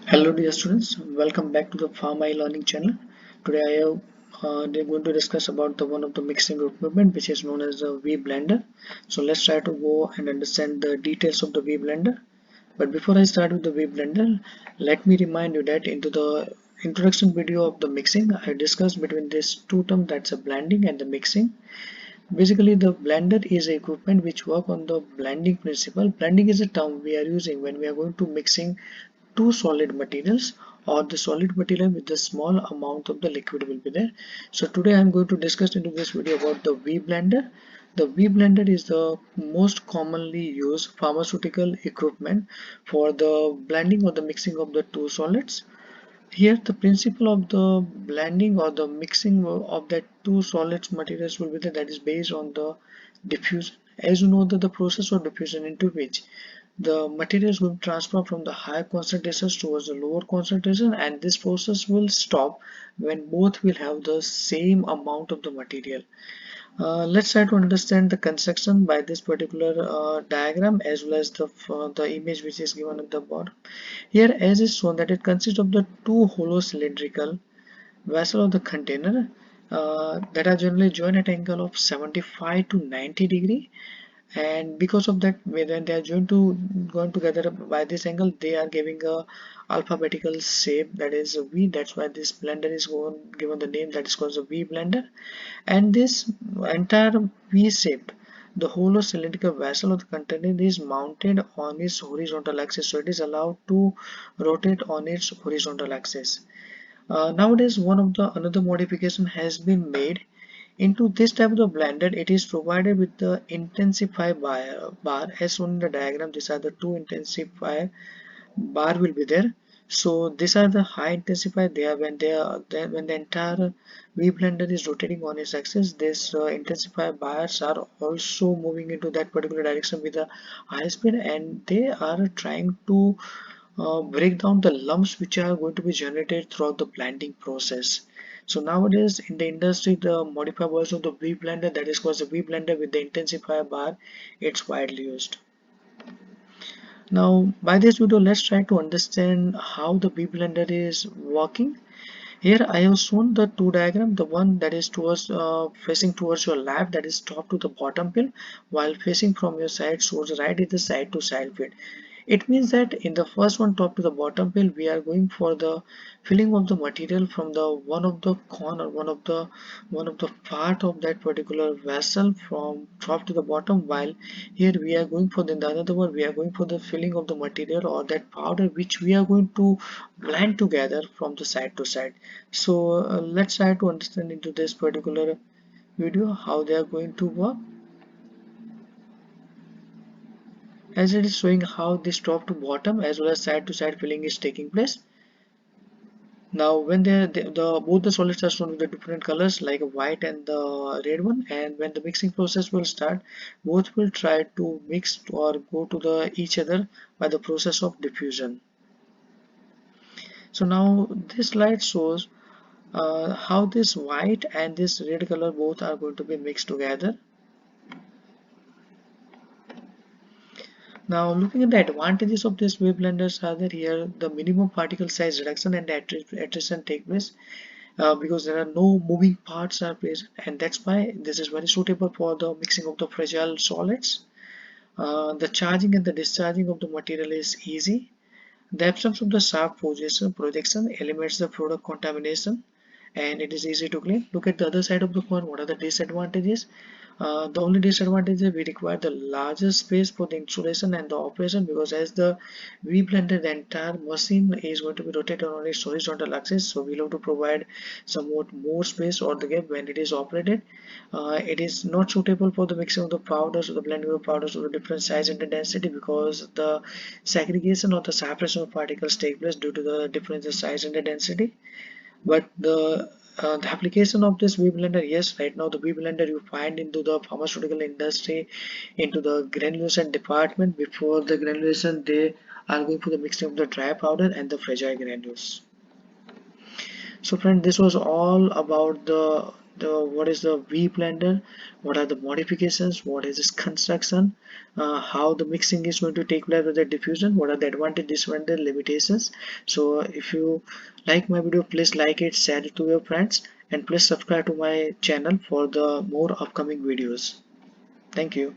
Hello dear students, welcome back to the Pharma learning channel. Today I have they're going to discuss about the one of the mixing equipment which is known as the V blender. So let's try to go and understand the details of the V blender. But before I start with the V blender, let me remind you that into the introduction video of the mixing I discussed between these two terms, that's a blending and the mixing. Basically, the blender is a equipment which work on the blending principle. Blending is a term we are using when we are going to mixing two solid materials, or the solid material with the small amount of the liquid will be there. So today I am going to discuss into this video about the V blender. The V blender is the most commonly used pharmaceutical equipment for the blending or the mixing of the two solids. Here the principle of the blending or the mixing of that two solids materials will be that is based on the diffusion. As you know that the process of diffusion into which the materials will transfer from the higher concentrations towards the lower concentration, and this process will stop when both will have the same amount of the material. Let's try to understand the construction by this particular diagram as well as the image which is given at the bottom. Here as is shown that it consists of the two hollow cylindrical vessel of the container that are generally joined at an angle of 75 to 90 degree, and because of that when they are going together by this angle they are giving a alphabetical shape, that is a V. That's why this blender is given the name that is called the V blender. And this entire V shaped the hollow cylindrical vessel of the container is mounted on its horizontal axis, so it is allowed to rotate on its horizontal axis. Nowadays one of the another modification has been made into this type of the blender. It is provided with the intensify bar as shown in the diagram. These are the two intensify bar will be there. So these are the high intensify. They are when the entire V blender is rotating on its axis. This intensify bars are also moving into that particular direction with a high speed, and they are trying to break down the lumps which are going to be generated throughout the blending process. So nowadays in the industry, the modified version of the V blender, that is called the V blender with the intensifier bar, it's widely used. Now by this video let's try to understand how the V blender is working. Here I have shown the two diagram, the one that is towards facing towards your left, that is top to the bottom pill, while facing from your side towards right is the side to side fit. It means that in the first one, top to the bottom pill, we are going for the filling of the material from the one of the corner, one of the part of that particular vessel from top to the bottom, while here we are going for the another one, we are going for the filling of the material or that powder which we are going to blend together from the side to side. So let's try to understand into this particular video how they are going to work, as it is showing how this top to bottom as well as side to side filling is taking place. Now when the both the solids are shown with the different colors like a white and the red one, and when the mixing process will start, both will try to mix or go to the each other by the process of diffusion. So now this slide shows how this white and this red color both are going to be mixed together. Now looking at the advantages of this wave blenders are that here the minimum particle size reduction and attrition take place because there are no moving parts are present, and that's why this is very suitable for the mixing of the fragile solids. The charging and the discharging of the material is easy. The absence of the sharp projection eliminates the product contamination, and it is easy to clean. Look at the other side of the coin. What are the disadvantages? The only disadvantage is we require the larger space for the installation and the operation, because as the V blender, the entire machine is going to be rotated on its horizontal axis, so we'll have to provide somewhat more space or the gap when it is operated. It is not suitable for the mixing of the powders or the blending of the powders of the different size and the density, because the segregation or the separation of particles take place due to the difference in size and the density. But the application of this V blender, yes, right now the V blender you find into the pharmaceutical industry, into the granulation department. Before the granulation, they are going for the mixing of the dry powder and the fragile granules. So friend, this was all about the what is the V blender, what are the modifications, what is its construction, how the mixing is going to take place with the diffusion, what are the advantages, disadvantages, limitations. So if you like my video, please like it, share it to your friends, and please subscribe to my channel for the more upcoming videos. Thank you.